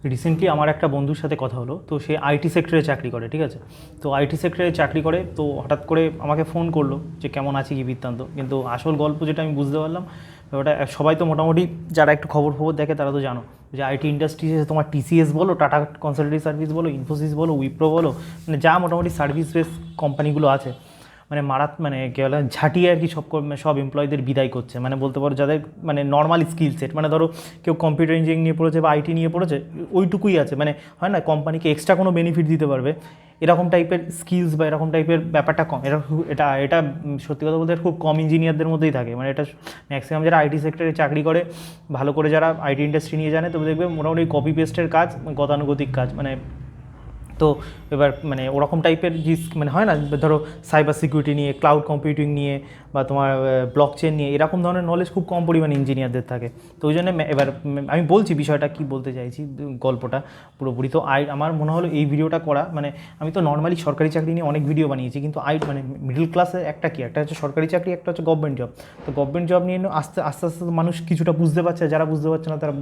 Recently আমার একটা বন্ধুর সাথে কথা হলো, তো সে আইটি সেক্টরে চাকরি করে, ঠিক আছে। তো আইটি সেক্টরে চাকরি করে, তো হঠাৎ করে আমাকে ফোন করলো যে কেমন আছি কি বৃত্তান্ত। কিন্তু আসল গল্প যেটা আমি বুঝতে পারলাম, ওটা সবাই তো মোটামুটি যারা একটু খবর দেখে তারা তো জানো যে আইটি ইন্ডাস্ট্রিজে তোমার টিসিএস বলো, টাটা কনসালটেন্সি সার্ভিস বলো, ইনফোসিস বলো, উইপ্রো বলো, মানে যা মোটামুটি সার্ভিস বেস কোম্পানিগুলো আছে, মানে মানে কি বলে ঝাঁটিয়ে আর কি সব এমপ্লয়ীদের বিদায় করছে। মানে বলতে পারো যাদের মানে নর্মাল স্কিল সেট, মানে ধরো কেউ কম্পিউটার ইঞ্জিনিয়ারিং নিয়ে পড়েছে বা আইটি নিয়ে পড়েছে, ওইটুকুই আছে, মানে হয় না কোম্পানিকে এক্সট্রা কোনো বেনিফিট দিতে পারবে এরকম টাইপের স্কিলস বা এরকম টাইপের ব্যাপারটা কম। এটা এটা সত্যি কথা বলতে খুব কম ইঞ্জিনিয়ারদের মধ্যেই থাকে। মানে এটা ম্যাক্সিমাম যারা আইটি সেক্টরে চাকরি করে, ভালো করে যারা আইটি ইন্ডাস্ট্রি নিয়ে জানে, তবে দেখবে মোটামুটি কপি পেস্টের কাজ, গতানুগতিক কাজ। মানে তো এবার মানে ওরকম টাইপের যে মানে হয় না, ধরো সাইবার সিকিউরিটি নিয়ে, ক্লাউড কম্পিউটিং নিয়ে বা তোমার ব্লক চেন নিয়ে, এরকম ধরনের নলেজ খুব কম পরিমাণে ইঞ্জিনিয়ারদের থাকে। তো ওই জন্য এবার আমি বলছি বিষয়টা কী বলতে চাইছি, গল্পটা পুরোপুরি। তো আমার মনে হলো এই ভিডিওটা করা, মানে আমি তো নর্মালি সরকারি চাকরি নিয়ে অনেক ভিডিও বানিয়েছি, কিন্তু মানে মিডল ক্লাসের একটা হচ্ছে সরকারি চাকরি, একটা হচ্ছে গভর্নমেন্ট জব। তো গভর্নমেন্ট জব নিয়ে আস্তে আস্তে আস্তে মানুষ কিছুটা বুঝতে পারছে, যারা বুঝতে পারছে না তারা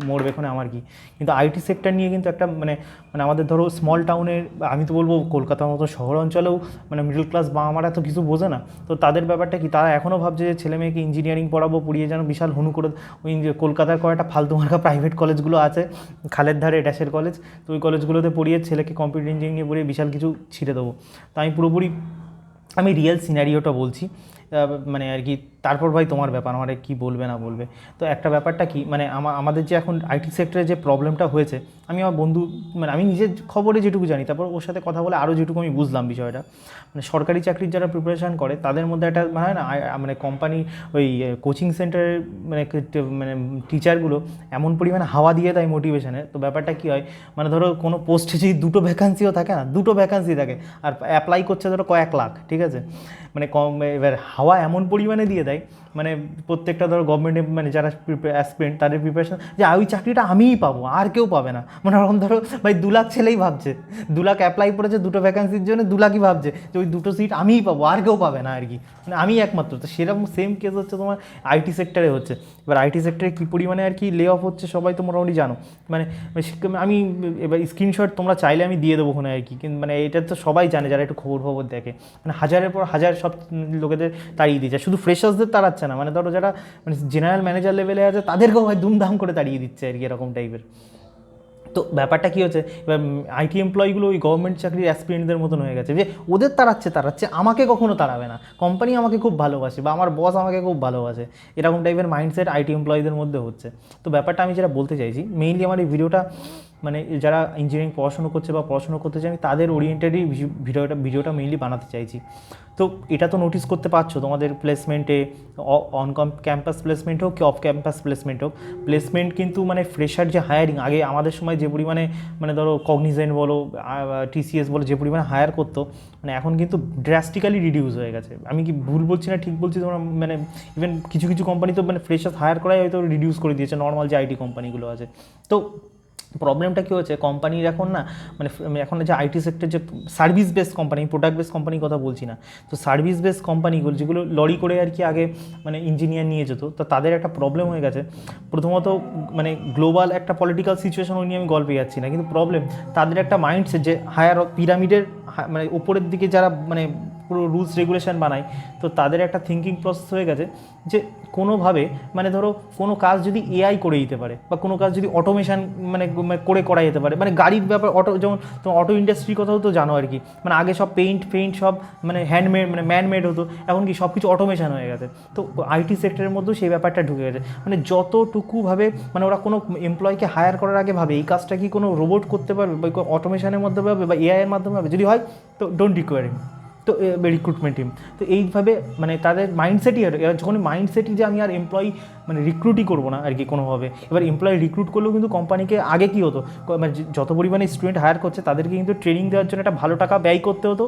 মরবে এখানে আমার কি। কিন্তু আইটি সেক্টর নিয়ে কিন্তু একটা মানে মানে আমাদের ধরো স্মল টাউনের, আমি তো বলবো কলকাতার মতো শহর অঞ্চলেও মানে মিডল ক্লাস বা আমার এত কিছু বোঝে না। তো তাদের ব্যাপারটা কি, তারা এখনও ভাবছে যে ছেলে মেয়েকে ইঞ্জিনিয়ারিং পড়াবো, পড়িয়ে যেন বিশাল হনু করে ওই কলকাতার কয়েকটা ফালতু মার্কা প্রাইভেট কলেজগুলো আছে, খালের ধারে ড্যাশের কলেজ, তো ওই কলেজগুলোতে পড়িয়ে ছেলেকে কম্পিউটার ইঞ্জিনিয়ারিং নিয়ে পড়িয়ে বিশাল কিছু ছিঁড়ে দেবো। তো আমি রিয়েল সিনারিওটা বলছি, মানে আর কি। তারপর ভাই তোমার ব্যাপার, আমার কী বলবে না বলবে। তো একটা ব্যাপারটা কি, মানে আমাদের যে এখন আইটি সেক্টরে যে প্রবলেমটা হয়েছে, আমি আমার বন্ধু মানে আমি নিজের খবরে যেটুকু জানি, তারপর ওর সাথে কথা বলে আরও যেটুকু আমি বুঝলাম বিষয়টা, মানে সরকারি চাকরির যারা প্রিপারেশান করে তাদের মধ্যে একটা মানে হয় না, মানে কোম্পানি ওই কোচিং সেন্টারের মানে টিচারগুলো এমন পরিমাণে হাওয়া দিয়ে দেয় মোটিভেশনের। তো ব্যাপারটা কী হয়, মানে ধরো কোনো পোস্টে যদি দুটো ভ্যাকান্সিও থাকে না, দুটো ভ্যাকান্সি থাকে আর অ্যাপ্লাই করছে ধরো কয়েক লাখ, ঠিক আছে। মানে এবার হাওয়া এমন পরিমাণে দিয়ে দেয়, মানে প্রত্যেকটা ধরো গভর্নমেন্টে মানে যারা অ্যাসপিরেন্ট তাদের প্রিপারেশন যে ওই চাকরিটা আমিই পাবো, আর কেউ পাবে না। মানে ওরকম ধরো ভাই 2 লাখ ছেলেই ভাবছে, 2 লাখ অ্যাপ্লাই করেছে দুটো ভ্যাকান্সির জন্য, 2 লাখই ভাবছে যে ওই দুটো সিট আমিই পাবো, আর কেউ পাবে না আর কি, মানে আমি একমাত্র। তো সেরকম সেম কেস হচ্ছে তোমার আইটি সেক্টরে হচ্ছে। এবার আইটি সেক্টরে কী পরিমাণে আর কি লে অফ হচ্ছে সবাই তো মোটামুটি জানো। মানে আমি এবার স্ক্রিনশট তোমরা চাইলে আমি দিয়ে দেবো ওখানে আর কি, কিন্তু মানে এটা তো সবাই জানে যারা একটু খবর দেখে। মানে হাজারের পর হাজার সব লোকেদের তাড়িয়ে দিচ্ছে, শুধু ফ্রেশার্সদের তাড়াচ্ছে না, মানে ধরো যারা মানে জেনারেল ম্যানেজার লেভেলে আছে তাদেরকেও হয় দুমদাম করে তাড়িয়ে দিচ্ছে আর কি, এরকম টাইপের। তো ব্যাপারটা কী হচ্ছে, এবার আইটি এমপ্লয়িগুলো ওই গভর্নমেন্ট চাকরির অ্যাসপিরেন্টদের মতন হয়ে গেছে, যে ওদের তাড়াচ্ছে, আমাকে কখনো তাড়াবে না, কোম্পানি আমাকে খুব ভালোবাসে বা আমার বস আমাকে খুব ভালোবাসে, এরকম টাইপের মাইন্ডসেট আইটি এমপ্লয়ীদের মধ্যে হচ্ছে। তো ব্যাপারটা আমি যেটা বলতে চাইছি মেইনলি, আমার এই ভিডিওটা মানে যারা ইঞ্জিনিয়ারিং পড়াশুনো করছে বা পড়াশুনো করতে চাই আমি তাদের ওরিয়েন্টেডই ভিডিওটা মেইনলি বানাতে চাইছি। তো এটা তো নোটিস করতে পারছো তোমাদের প্লেসমেন্টে, অন ক্যাম্পাস প্লেসমেন্ট হোক কি অফ ক্যাম্পাস প্লেসমেন্ট হোক, প্লেসমেন্ট কিন্তু মানে ফ্রেশার যে হায়ারিং, আগে আমাদের সময় যে পরিমাণে মানে ধরো কগনিজেন্ট বলো, টিসিএস বলো, যে পরিমাণে হায়ার করতো, মানে এখন কিন্তু ড্রাস্টিক্যালি রিডিউস হয়ে গেছে। আমি কি ভুল বলছি না ঠিক বলছি তোমরা? মানে ইভেন কিছু কিছু কোম্পানি তো মানে ফ্রেশার হায়ার করাই হয়তো রিডিউস করে দিয়েছে, নর্মাল যে আইটি কোম্পানিগুলো আছে। তো প্রবলেমটা কী হচ্ছে, কোম্পানির এখন না মানে এখন যে আইটি সেক্টর যে service base company, product base কোম্পানির কথা বলছি না, তো সার্ভিস বেস কোম্পানিগুলো যেগুলো লরি করে আর কি আগে মানে ইঞ্জিনিয়ার নিয়ে যেত, তো তাদের একটা প্রবলেম হয়ে গেছে। প্রথমত মানে গ্লোবাল একটা পলিটিক্যাল সিচুয়েশন ওই নিয়ে আমি গল্পে যাচ্ছি না, কিন্তু প্রবলেম তাদের একটা মাইন্ডসেট যে হায়ার পিরামিডের মানে উপরের দিকে যারা মানে পুরো রুলস রেগুলেশন বানায়, তো তাদের একটা থিঙ্কিং প্রসেস হয়ে গেছে যে কোনোভাবে মানে ধরো কোনো কাজ যদি এআই করে দিতে পারে বা কোনো কাজ যদি অটোমেশন মানে করা যেতে পারে, মানে গাড়ির ব্যাপার যেমন তোমার অটো ইন্ডাস্ট্রির কথাও তো জানো আর কি, মানে আগে সব পেইন্ট সব মানে হ্যান্ডমেড মানে ম্যানমেড হতো, এখন কি সব কিছু অটোমেশন হয়ে গেছে। তো আইটি সেক্টরের মধ্যেও সেই ব্যাপারটা ঢুকে গেছে, মানে যতটুকুভাবে মানে ওরা কোনো এমপ্লয়িকে হায়ার করার আগে ভাবে এই কাজটা কি কোনো রোবট করতে পারবে বা অটোমেশনের মধ্যে পাবে বা এআই এর মাধ্যমে হবে, যদি হয় তো ডোন্ট রিকোয়ার হিম, তো রিক্রুটমেন্ট টিম। তো এইভাবে মানে তাদের মাইন্ডসেটই আর এবার যখন মাইন্ডসেটই যে আমি আর এমপ্লয়ি মানে রিক্রুটই করবো না আর কি কোনোভাবে। এবার এমপ্লয়ি রিক্রুট করলেও কিন্তু কোম্পানিকে আগে কী হতো, মানে যত পরিমাণে স্টুডেন্ট হায়ার করছে তাদেরকে কিন্তু ট্রেনিং দেওয়ার জন্য একটা ভালো টাকা ব্যয় করতে হতো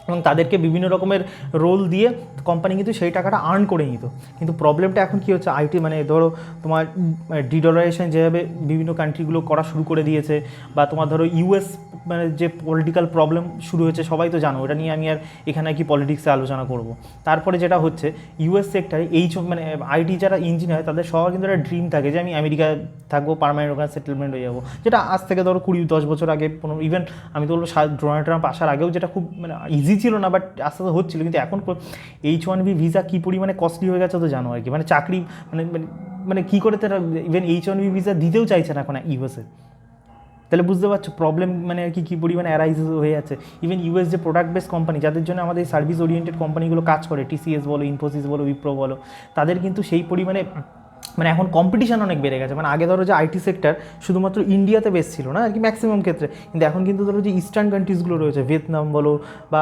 এবং তাদেরকে বিভিন্ন রকমের রোল দিয়ে কোম্পানি কিন্তু সেই টাকাটা আর্ন করে নিত। কিন্তু প্রবলেমটা এখন কী হচ্ছে, আইটি মানে ধরো তোমার ডিডলারাইজেশন যেভাবে বিভিন্ন কান্ট্রিগুলো করা শুরু করে দিয়েছে, বা তোমার ধরো ইউএস মানে যে পলিটিক্যাল প্রবলেম শুরু হয়েছে সবাই তো জানো, ওটা নিয়ে আমি আর এখানে কি পলিটিক্সে আলোচনা করব। তারপরে যেটা হচ্ছে ইউএস সেক্টরে মানে আইটি যারা ইঞ্জিনিয়ার তাদের সবার কিন্তু একটা ড্রিম থাকে যে আমি আমেরিকায় থাকবো, পার্মানেন্ট ওখানে সেটেলমেন্ট হয়ে যাবো, যেটা আজ থেকে ধরো 20-10 বছর আগে ইভেন আমি তো বলবো ডোনাল্ড ট্রাম্প আসার আগেও যেটা খুব মানে ইজি ছিল না, বাট আস্তে আস্তে হচ্ছিলো। কিন্তু এখন H1B ভিসা কী পরিমাণে কস্টলি হয়ে গেছে তো জানো আর কি, মানে চাকরি মানে মানে কী করে তারা ইভেন H1B ভিসা দিতেও চাইছে না এখন ইউএসএ। তাহলে বুঝতে পারছো প্রবলেম মানে আর কি কী পরিমাণে অ্যারাইজ হয়ে যাচ্ছে। ইভেন ইউএস যে প্রোডাক্ট বেস কোম্পানি যাদের জন্য আমাদের সার্ভিস ওরিয়েন্টেড কোম্পানিগুলো কাজ করে, TCS বলো, ইনফোসিস বলো, উইপ্রো বলো, তাদের কিন্তু সেই পরিমাণে মানে এখন কম্পিটিশান অনেক বেড়ে গেছে। মানে আগে ধরো যে আইটি সেক্টর শুধুমাত্র ইন্ডিয়াতে বেস ছিল না আর কি ম্যাক্সিমাম ক্ষেত্রে, কিন্তু এখন কিন্তু ধরো যে ইস্টার্ন কান্ট্রিজগুলো রয়েছে, ভিয়েতনাম বলো বা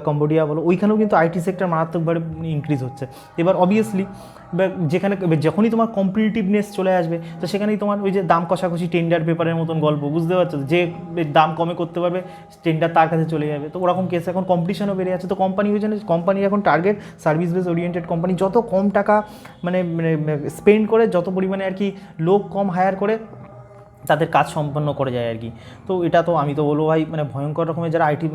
কম্বোডিয়া বলো, ওইখানেও কিন্তু আইটি সেক্টর মারাত্মকভাবে ইনক্রিজ হচ্ছে। এবার অবভিয়াসলি যেখানে যখনই তোমার কম্পিটিটিভনেস চলে আসবে তো সেখানেই তোমার ওই যে দাম কষাকষি টেন্ডার পেপারের মতন গল্প, বুঝতে পারছো, যে দাম কমে করতে পারবে টেন্ডার তার কাছে চলে যাবে। তো ওরকম কেস এখন কম্পিটিশনও বেড়ে যাচ্ছে। তো কোম্পানি ওই জন্য কোম্পানির এখন target service base oriented company, যত কম টাকা মানে স্পেন্ড করে, যত পরিমাণে আর কি লোক কম হায়ার করে তাদের কাজ সম্পন্ন করে যায় আর কি। তো এটা তো আমি তো বলবো ভাই মানে ভয়ঙ্কর রকমের যারা আইটি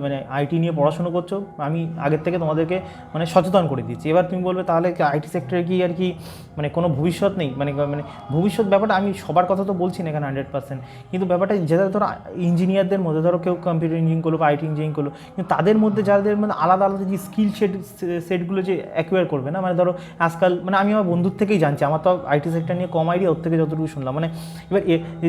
মানে আইটি নিয়ে পড়াশুনো করছো, আমি আগের থেকে তোমাদেরকে মানে সচেতন করে দিচ্ছি। এবার তুমি বলবে তাহলে আইটি সেক্টরে কি আর কি মানে কোনো ভবিষ্যৎ নেই, মানে মানে ভবিষ্যৎ ব্যাপারটা আমি সবার কথা তো বলছি না এখানে 100%, কিন্তু ব্যাপারটা যেটা ধরো ইঞ্জিনিয়ারদের মধ্যে ধরো কেউ কম্পিউটার ইঞ্জিনিয়ারিং করলো বা আইটি ইঞ্জিনিয়ারিং করলো, কিন্তু তাদের মধ্যে যাদের মানে আলাদা আলাদা যে স্কিল সেটগুলো যে অ্যাকোয়ার করবে না, মানে ধরো আজকাল মানে আমি আমার বন্ধুর থেকেই জানছি, আমার তো আইটি সেক্টর নিয়ে কম আইডিয়া, ওর থেকে যতটুকু শুনলাম, মানে এবার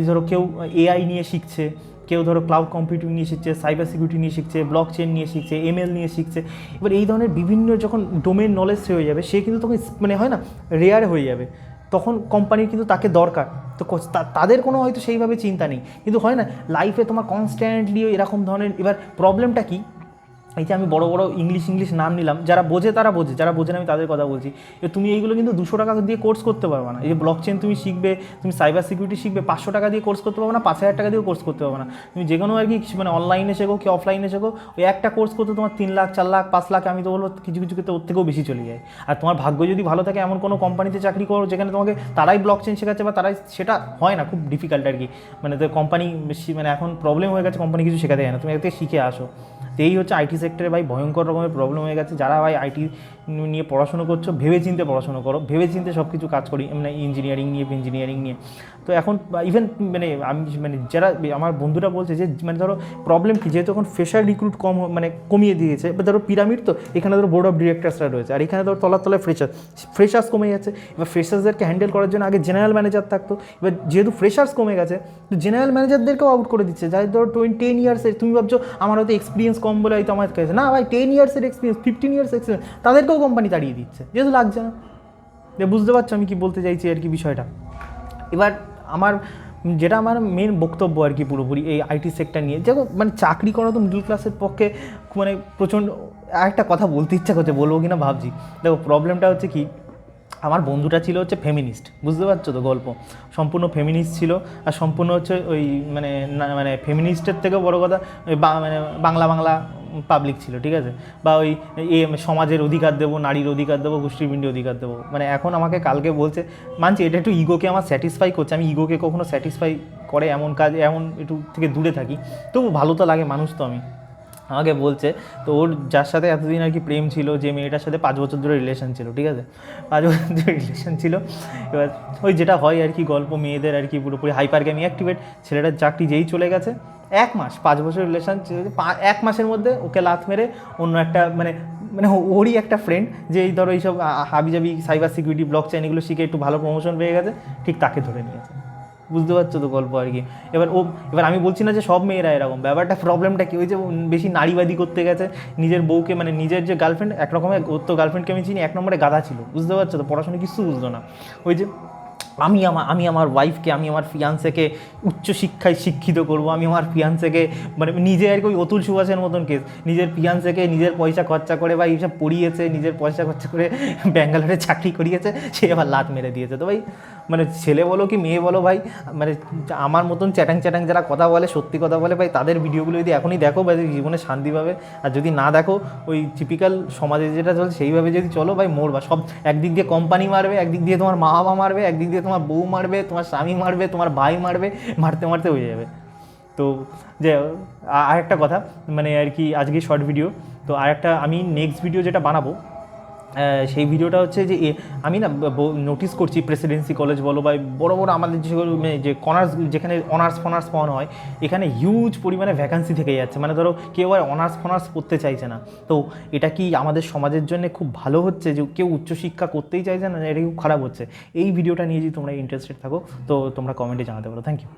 ধরো কেউ AI নিয়ে শিখছে, কেউ ধরো ক্লাউড কম্পিউটিং নিয়ে শিখছে, সাইবার সিকিউরিটি নিয়ে শিখছে, ব্লক চেন নিয়ে শিখছে, ML নিয়ে শিখছে। এবার এই ধরনের বিভিন্ন যখন ডোমেন নলেজ হয়ে যাবে সে কিন্তু তখন মানে হয় না রেয়ার হয়ে যাবে, তখন কোম্পানির কিন্তু তাকে দরকার। তো তাদের কোনো হয়তো সেইভাবে চিন্তা নেই, কিন্তু হয় না লাইফে তোমার কনস্ট্যান্টলি এরকম ধরনের। এবার প্রবলেমটা কি, এই যে আমি বড় বড় ইংলিশ নাম নিলাম, যারা বোঝে তারা বোঝে, যারা বোঝে না আমি তাদের কথা বলছি। তুমি এইগুলো কিন্তু 200 টাকা দিয়ে কোর্স করতে পারবে না। এই যে ব্লক চেন তুমি শিখবে, তুমি সাইবার সিকিউরিটি শিখবে, 500 টাকা দিয়ে কোর্স করতে পারবে না, 5000 টাকা দিয়েও কোর্স করতে পারবে না। তুমি যে কোনো আর কি মানে অনলাইনে শেখো কি অফলাইনে শেখো, ওই একটা কোর্স করতে তোমার 3 লাখ 4 লাখ 5 লাখ, আমি তো বলবো কিছু কিছু ক্ষেত্রে ওর থেকেও বেশি চলে যায়। আর তোমার ভাগ্য যদি ভালো থাকে এমন কোনো কোম্পানিতে চাকরি করো যেখানে তোমাকে তারাই ব্লক চেন শেখাচ্ছে বা তারাই, সেটা হয় না, খুব ডিফিকাল্ট আর কি। মানে তো কোম্পানি মানে এখন প্রবলেম হয়ে গেছে, কোম্পানি কিছু শেখাতে যায় না, তুমি এর থেকে শিখে আসো। তো এই হচ্ছে আইটি সেক্টরে ভাই ভয়ঙ্কর রকমের প্রবলেম হয়ে গেছে। যারা ভাই আইটি নিয়ে পড়াশুনো করছো ভেবে চিন্তে পড়াশুনো করো, ভেবে চিন্তে সব কিছু কাজ করি, মানে ইঞ্জিনিয়ারিং নিয়ে। তো এখন ইভেন মানে আমি মানে যারা আমার বন্ধুরা বলছে যে মানে ধরো প্রবলেম কী, যেহেতু এখন ফ্রেশার রিক্রুট মানে কমিয়ে দিয়েছে, এবার ধরো পিরামিড, তো এখানে ধরো বোর্ড অফ ডিরেক্টরসরা রয়েছে, আর এখানে ধরো তলায় ফ্রেশার্স কমে যাচ্ছে। এবার ফ্রেশার্সদেরকে হ্যান্ডেল করার জন্য আগে জেনারেল ম্যানেজার থাকতো, এবার যেহেতু ফ্রেশার্স কমে গেছে তো জেনারেল ম্যানেজারদেরকেও আউট করে দিচ্ছে। যাই ধরো 10 ইয়ার্সের, তুমি ভাবছো আমার হয়তো এক্সপিরিয়েন্স কম বলে হয়তো আমার কাছে, না ভাই 10 ইয়ার্সের এক্সপিরিয়েন্স, 15 ইয়ার্স এক্সপিরিয়েন্স, তাদেরকেও কোম্পানি তাড়িয়ে দিচ্ছে যেহেতু লাগছে না। বুঝতে পারছো আমি কি বলতে চাইছি আর কি বিষয়টা। এবার আমার মেন বক্তব্য আর কি পুরোপুরি এই আইটি সেক্টর নিয়ে, দেখো মানে চাকরি করা তো মিডল ক্লাসের পক্ষে মানে প্রচণ্ড। একটা কথা বলতে ইচ্ছা করছে, বলবো কি না ভাবছি। দেখো প্রবলেমটা হচ্ছে কি, আমার বন্ধুটা ছিল হচ্ছে ফেমিনিস্ট, বুঝতে পারছো তো গল্প, সম্পূর্ণ ফেমিনিস্ট ছিল। আর সম্পূর্ণ হচ্ছে ওই মানে মানে ফেমিনিস্টের থেকেও বড় কথা ওই মানে বাংলা পাবলিক ছিল, ঠিক আছে, বা ওই সমাজের অধিকার দেবো, নারীর অধিকার দেবো, গোষ্ঠীপিণ্ডি অধিকার দেবো। মানে এখন আমাকে কালকে বলছে, মানছি এটা একটু ইগোকে আমার স্যাটিসফাই করছে, আমি ইগোকে কখনো স্যাটিসফাই করে এমন কাজ এমন একটু থেকে দূরে থাকি, তবু ভালো তো লাগে, মানুষ তো আমি। আমাকে বলছে তো ওর যার সাথে এতদিন আর কি প্রেম ছিল, যে মেয়েটার সাথে 5 বছর ধরে রিলেশন ছিল, ঠিক আছে, 5 বছর ধরে রিলেশন ছিল। এবার ওই যেটা হয় আর কি গল্প, মেয়েদের আর কি পুরোপুরি হাইপারগ্যামি অ্যাক্টিভেট, ছেলেটার চাকরি যেই চলে গেছে 1 মাস, 5 বছর রিলেশন, 1 মাসের মধ্যে ওকে লাত মেরে অন্য একটা মানে মানে ওরই একটা ফ্রেন্ড যে এই ধরো এইসব হাবিজাবি সাইবার সিকিউরিটি ব্লক চেইন এগুলো শিখে একটু ভালো প্রমোশন পেয়ে গেছে, ঠিক তাকে ধরে নিয়েছে। বুঝতে পারছো তো গল্প আর কি। এবার আমি বলছি না যে সব মেয়েরা এরকম, ব্যাপারটা প্রবলেমটা কি, ওই যে বেশি নারীবাদী করতে গেছে নিজের বউকে, মানে নিজের যে গার্লফ্রেন্ড, একরকমের ওর তো গার্লফ্রেন্ডকে আমি চিনি 1 নম্বরে গাধা ছিল, বুঝতে পারছো তো, পড়াশোনা কিছু বুঝতো না। ওই যে আমি আমার ওয়াইফকে, আমি আমার ফিয়ান্সেকে উচ্চশিক্ষায় শিক্ষিত করবো, আমি আমার ফিয়ান্সেকে মানে নিজে আর কি ওই অতুল সুভাষের মতন কেস, নিজের ফিয়ান্সেকে নিজের পয়সা খরচা করে বা এইসব পড়িয়েছে, নিজের পয়সা খরচা করে ব্যাঙ্গালোরে চাকরি করিয়েছে, সে এবার লাত মেরে দিয়েছে। তো ভাই মানে ছেলে বলো কি মেয়ে বলো ভাই, মানে আমার মতন চ্যাটাং যারা কথা বলে, সত্যি কথা বলে ভাই, তাদের ভিডিওগুলো যদি এখনই দেখো ভাই জীবনে শান্তি পাবে। আর যদি না দেখো ওই টিপিক্যাল সমাজে যেটা চলছে সেইভাবে যদি চলো ভাই মরবা। সব একদিক দিয়ে কোম্পানি মারবে, একদিক দিয়ে তোমার মা বাবা মারবে, একদিক দিয়ে তোমার বউ মারবে, তোমার স্বামী মারবে, তোমার ভাই মারবে, মারতে হয়ে যাবে। তো যে আরেকটা কথা, মানে আর কি আজকে শর্ট ভিডিও, তো আরেকটা আমি নেক্সট ভিডিও যেটা বানাবো সেই ভিডিওটা হচ্ছে যে আমি না নোটিস করছি প্রেসিডেন্সি কলেজ বলো বা বড় বড় আমাদের যেগুলো যে কনার্স, যেখানে অনার্স ফনার্স পড়ানো হয়, এখানে হিউজ পরিমাণে ভ্যাকান্সি থেকে যাচ্ছে, মানে ধরো কেউ আর অনার্স ফনার্স পড়তে চাইছে না। তো এটা কি আমাদের সমাজের জন্য খুব ভালো হচ্ছে যে কেউ উচ্চশিক্ষা করতেই চাইছে না, এটা খুব খারাপ হচ্ছে? এই ভিডিওটা নিয়ে যদি তোমরা ইন্টারেস্টেড থাকো তো তোমরা কমেন্টে জানাতে পারো। Thank you.